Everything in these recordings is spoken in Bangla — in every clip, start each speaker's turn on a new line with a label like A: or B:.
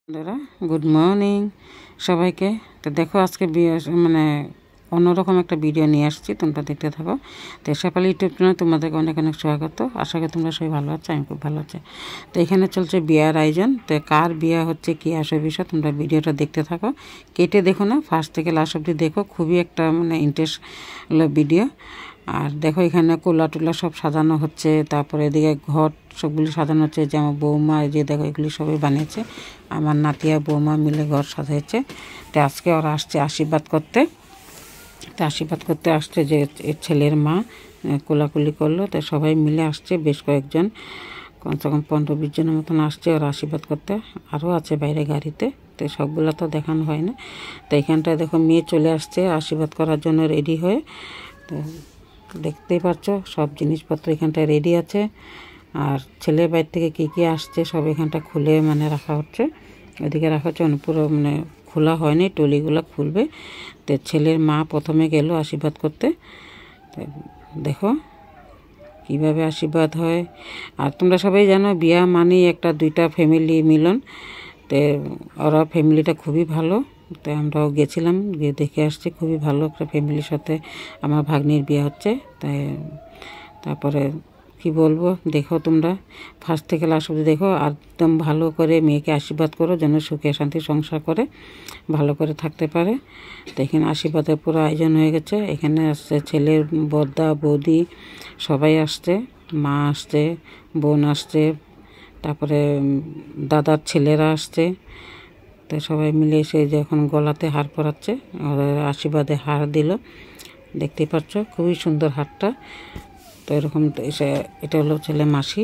A: বন্ধুরা গুড মর্নিং সবাইকে। তো দেখো আজকে মানে অন্যরকম একটা ভিডিও নিয়ে আসছি, তোমরা দেখতে থাকো। তো শেফালি ইউটিউব চ্যানেলে তোমাদেরকে অনেক অনেক স্বাগত। আশা করি তোমরা সবাই ভালো আছো, আমি খুব ভালো আছি। তো এখানে চলছে বিয়ার আয়োজন। তো কার বিয়া হচ্ছে, কী আসে বিষয়, তোমরা ভিডিওটা দেখতে থাকো, কেটে দেখো না, ফার্স্ট থেকে লাস্ট অবধি দেখো। খুবই একটা মানে ইন্টারেস্ট হলো ভিডিও। আর দেখো এখানে কোলা টোলা সব সাজানো হচ্ছে, তারপরে এদিকে ঘর সবগুলি সাজানো হচ্ছে। যে আমার বৌমা, যে দেখো এগুলি সবই বানিয়েছে, আমার নাতিয়া বৌমা মিলে ঘর সাজাইছে। তো আজকে ওরা আসছে আশীর্বাদ করতে। তো আশীর্বাদ করতে আসছে যে ছেলের মা কোলাকুলি করলো। তো সবাই মিলে আসছে, বেশ কয়েকজন, কমসে কম 15-20 জনের মতন আসছে ওরা আশীর্বাদ করতে। আরও আছে বাইরে গাড়িতে, তো সবগুলো তো দেখানো হয় না। তো এখানটায় দেখো মেয়ে চলে আসছে আশীর্বাদ করার জন্য রেডি হয়ে। তো দেখতেই পাচ্ছ সব জিনিসপত্র এখানটায় রেডি আছে। আর ছেলের বাড়ি থেকে কী কী আসছে সব এখানটা খুলে মানে রাখা হচ্ছে, ওদিকে রাখা হচ্ছে। পুরো মানে খোলা হয়নি, টলিগুলো খুলবে। তো ছেলের মা প্রথমে গেল আশীর্বাদ করতে। তো দেখো কীভাবে আশীর্বাদ হয়। আর তোমরা সবাই জানো বিয়া মানেই একটা দুইটা ফ্যামিলি মিলন। তো ওরা ফ্যামিলিটা খুবই ভালো। তো আমরাও গেছিলাম, গিয়ে দেখে আসছি, খুবই ভালো একটা ফ্যামিলির সাথে আমার ভাগ্নির বিয়ে হচ্ছে। তাই তারপরে কি বলবো, দেখো তোমরা ফার্স্ট থেকে লাস্ট অবধি দেখো। একদম ভালো করে মেয়েকে আশীর্বাদ করো যেন সুখে শান্তি সংসার করে ভালো করে থাকতে পারে। তো এখানে আশীর্বাদের পুরো আয়োজন হয়ে গেছে। এখানে আসছে ছেলের বড়দা বৌদি সবাই আসছে, মা আসছে, বোন আসছে, তারপরে দাদার ছেলেরা আসছে। তো সবাই মিলে এসে যখন গলাতে হার পরাচ্ছে, ওদের আশীর্বাদে হার দিল। দেখতেই পাচ্ছ খুবই সুন্দর হারটা। তো এরকম এসে এটা হলো ছেলে মাসি।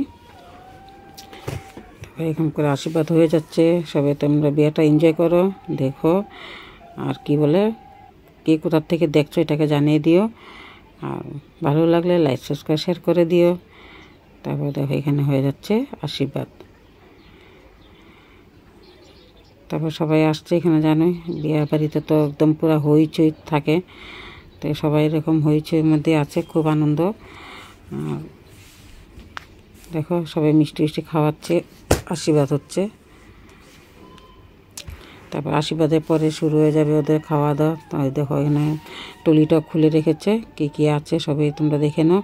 A: এরকম করে আশীর্বাদ হয়ে যাচ্ছে। সবাই তোমরা বিয়েটা এনজয় করো, দেখো। আর কি বলে, কে কোথার থেকে দেখছো এটাকে জানিয়ে দিও। আর ভালো লাগলে লাইক সাবস্ক্রাইব শেয়ার করে দিও। তারপর দেখো এখানে হয়ে যাচ্ছে আশীর্বাদ। তারপর সবাই আসছে এখানে, জানোই বিয়ে বাড়িতে তো একদম পুরো হইচই থাকে। তো সবাই এরকম হইচইর মধ্যে আছে, খুব আনন্দ। দেখো সবাই মিষ্টি মিষ্টি খাওয়াচ্ছে, আশীর্বাদ হচ্ছে। তারপর আশীর্বাদের পরে শুরু হয়ে যাবে ওদের খাওয়া দাওয়া। তাই দেখো এখানে টলিটা খুলে রেখেছে, কী কী আছে সবাই তোমরা দেখে নাও,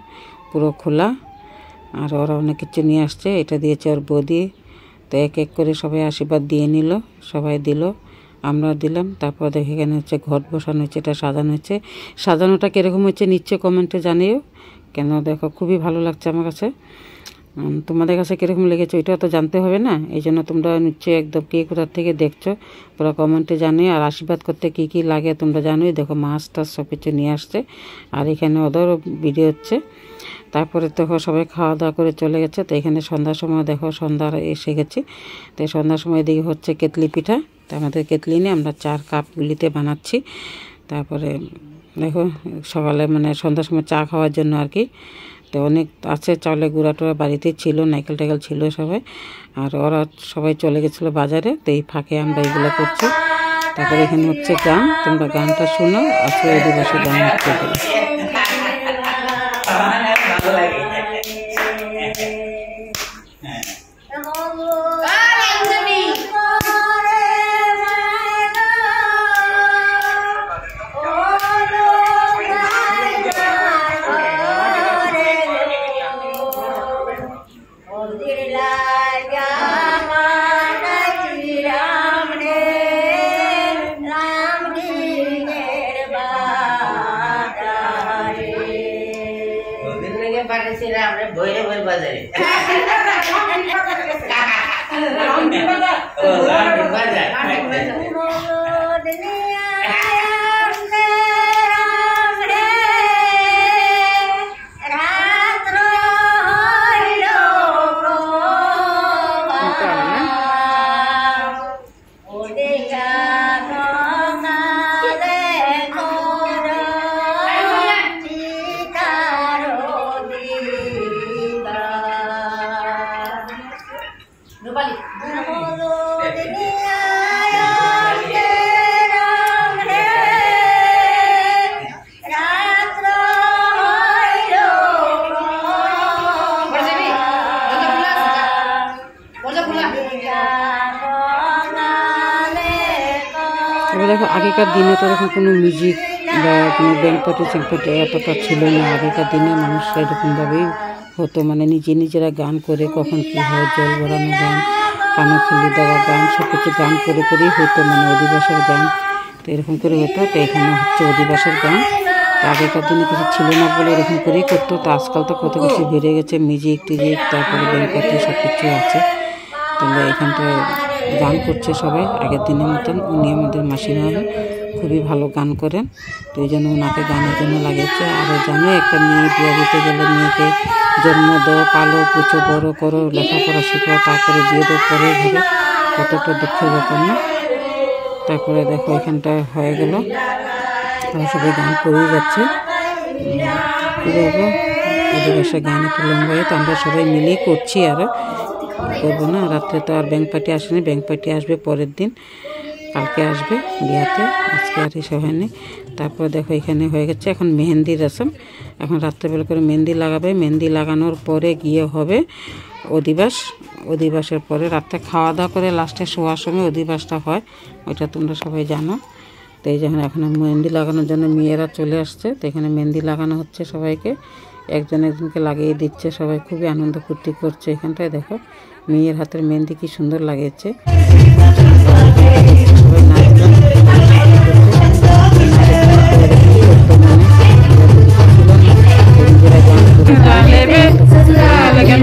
A: পুরো খোলা। আর ওরা অনেক কিছু নিয়ে আসছে, এটা দিয়েছে ওর বৌদি। তো এক এক করে সবাই আশীর্বাদ দিয়ে নিল, সবাই দিল, আমরা দিলাম। তারপর দেখে এখানে হচ্ছে ঘট বসানো হচ্ছে, এটা সাজানো হচ্ছে। সাজানোটা কীরকম হচ্ছে নিশ্চয় কমেন্টে জানিও, কেন দেখো খুবই ভালো লাগছে আমার কাছে। তোমাদের কাছে কীরকম লেগেছে ওইটাও তো জানতে হবে না, এই জন্য তোমরা নিশ্চয়ই একদম কে কোথার থেকে দেখছো পুরো কমেন্টে জানিয়ে। আর আশীর্বাদ করতে কী কী লাগে তোমরা জানোই, দেখো মাছ টাছ সব কিছু নিয়ে আসছে। আর এখানে ওদেরও ভিডিও হচ্ছে। তারপরে দেখো সবাই খাওয়া দাওয়া করে চলে গেছে। তো এখানে সন্ধ্যার সময় দেখো সন্ধ্যার এসে গেছি। তো সন্ধ্যার সময় এদিকে হচ্ছে কেতলি পিঠা। তো আমাদের কেতলি নিয়ে আমরা 4 কাপগুলিতে বানাচ্ছি। তারপরে দেখো সকালে মানে সন্ধ্যার সময় চা খাওয়ার জন্য আর কি। তো অনেক আছে, চাউলের গুঁড়া টোড়া বাড়িতেই ছিল, নারকেল টাইকেল ছিল সবাই। আর ওরা সবাই চলে গেছিলো বাজারে। তো এই ফাঁকে আমরা এগুলো করছি। তারপরে এখানে হচ্ছে গান, তোমরা গানটা শোনো। আসলে আদিবাসী গান হচ্ছে তবে দেখো আগেকার দিনে তো এরকম কোনো মিউজিক বা কোনো ব্যান্ড পার্টি চ্যাম্পার্টি এতটা ছিল না। আগেকার দিনে মানুষ এরকমভাবেই হতো, মানে নিজেরা গান করে, কখন কী হয়, জল ভরানো গান, কানাফুলি দেওয়া গান, সব কিছু গান করে করেই হতো, মানে অধিবাসের গান। তো এরকম করে হতো। তো এখানে হচ্ছে অধিবাসের গান। তো আগেকার দিনে কিছু ছিল না বলে এরকম করেই করতো। তো আজকাল তো কত কিছু বেড়ে গেছে, মিউজিক টিজিক, তারপরে ব্যান্ড পার্টি সব কিছু আছে। তাহলে এখানটায় গান করছে সবাই আগের দিনের মতন। উনি আমাদের মাসিমা হন, খুবই ভালো গান করেন। তো এই জন্য ওনাকে গানের জন্য লাগিয়েছে। আরও জানো, একটা মেয়ে বিয়ে দিতে গেলে মেয়েকে জন্ম দাও, পালো, পুচো, বড়ো করো, লেখাপড়া শেখাও, তারপরে বিয়ে দাও, পরে ঘরে, কতটা দুঃখের ব্যাপার না। তারপরে দেখো এখানটায় হয়ে গেল, তারা সবাই গান করেই যাচ্ছে। কী বলবো, অধিবাসে গান একটু লম্বা হয়, তো আমরা সবাই মিলেই করছি। আরও করবো না, রাত্রে তো আর ব্যাংক পার্টি আসেনি, ব্যাংক পার্টি আসবে পরের দিন, কালকে আসবে বিয়াতে, আজকে আর এসব হয়নি। তারপরে দেখো এখানে হয়ে গেছে এখন মেহেন্দির রসম। এখন রাত্রেবেলা করে মেহেন্দি লাগাবে, মেহেন্দি লাগানোর পরে গিয়ে হবে অধিবাস। অধিবাসের পরে রাত্রে খাওয়া দাওয়া করে লাস্টে শোয়ার সময় অধিবাসটা হয়, ওইটা তোমরা সবাই জানো। তো এই যখন এখন মেহেন্দি লাগানোর জন্য মেয়েরা চলে আসছে, তো এখানে মেহেন্দি লাগানো হচ্ছে, সবাইকে একজনকে লাগিয়ে দিচ্ছে। সবাই খুবই আনন্দ ফুর্তি করছে। এখানটায় দেখো মেয়ের হাতের মেহেন্দি কি সুন্দর লাগিয়েছে। সবাই নাচগান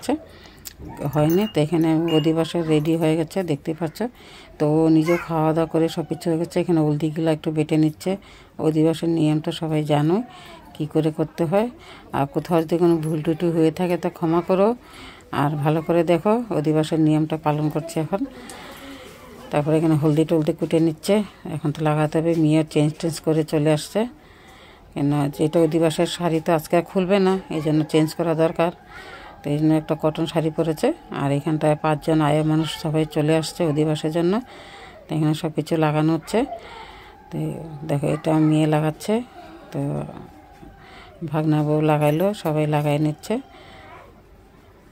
A: গেছে, হয়নি। তো এখানে অধিবাসে রেডি হয়ে গেছে, দেখতে পাচ্ছ। তো ও নিজেও খাওয়া দাওয়া করে সব কিছু হয়ে গেছে। এখানে হলদিগুলো একটু বেটে নিচ্ছে। অধিবাসের নিয়মটা সবাই জানো কি করে করতে হয়। আর কোথাও যদি কোনো ভুল টুটি হয়ে থাকে তো ক্ষমা করো, আর ভালো করে দেখো। অধিবাসের নিয়মটা পালন করছে এখন। তারপরে এখানে হলদি টলদি কুটে নিচ্ছে, এখন তো লাগাতে হবে। মেয়ে চেঞ্জ করে চলে আসছে, কেন যেটা অধিবাসের শাড়ি তো আজকে আর খুলবে না, এই জন্য চেঞ্জ করা দরকার। তো এই জন্য একটা কটন শাড়ি পরেছে। আর এখানটায় 5 জন আয়া মানুষ সবাই চলে আসছে অধিবাসের জন্য। তো এখানে সব কিছু লাগানো হচ্ছে। তো দেখো এটা মেয়ে লাগাচ্ছে, তো ভাগনা বউ লাগাইলো, সবাই লাগাই নিচ্ছে।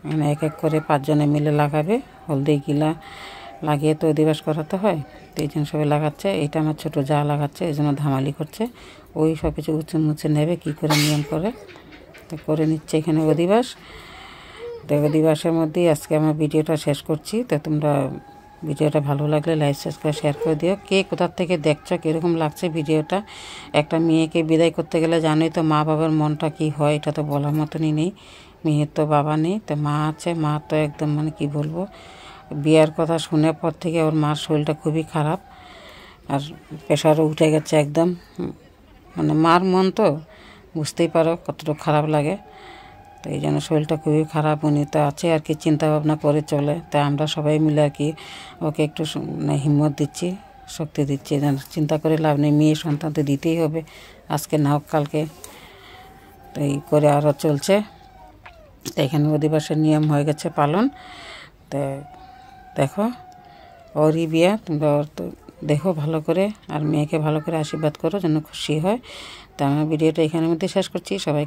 A: এখানে এক এক করে 5 জনে মিলে লাগাবে। হলদি গিলা লাগিয়ে তো অধিবাস করাতে হয়, তো এই জন্য সবাই লাগাচ্ছে। এটা আমার ছোটো যা লাগাচ্ছে, এই জন্য ধামালি করছে। ওই সব কিছু মুছে নেবে কী করে নিয়ম করে, তো করে নিচ্ছে এখানে অধিবাস। তো অধিবাসের মধ্যেই আজকে আমার ভিডিওটা শেষ করছি। তো তোমরা ভিডিওটা ভালো লাগলে লাইক সাবস্ক্রাইব শেয়ার করে দিও। কে কোথার থেকে দেখছো, কীরকম লাগছে ভিডিওটা। একটা মেয়েকে বিদায় করতে গেলে জানোই তো মা বাবার মনটা কি হয়, এটা তো বলার মতনই নেই। মেয়ের তো বাবা নেই, তো মা আছে। মা তো একদম মানে কি বলবো, বিয়ার কথা শোনার পর থেকে ওর মার শরীরটা খুবই খারাপ, আর প্রেশারও উঠে গেছে একদম। মানে মার মন তো বুঝতেই পারো কতটা খারাপ লাগে। তো এই জন্য শরীরটা খুবই খারাপ। উনি তো আছে আর কি, চিন্তা ভাবনা করে চলে। তাই আমরা সবাই মিলে আর কি ওকে একটু মানে হিম্মত দিচ্ছি, শক্তি দিচ্ছি। যেন চিন্তা করে লাভ নেই, মেয়ে সন্তান তো দিতেই হবে, আজকে না হোক কালকে। তো এই করে আরও চলছে। তো এখানে অধিবাসের নিয়ম হয়ে গেছে পালন। তো দেখো ওরই বিয়া, তোমরা ওর তো দেখো ভালো করে, আর মেয়েকে ভালো করে আশীর্বাদ করো যেন খুশি হয়। তো আমার ভিডিওটা এখানের মধ্যে শেষ করছি। সবাই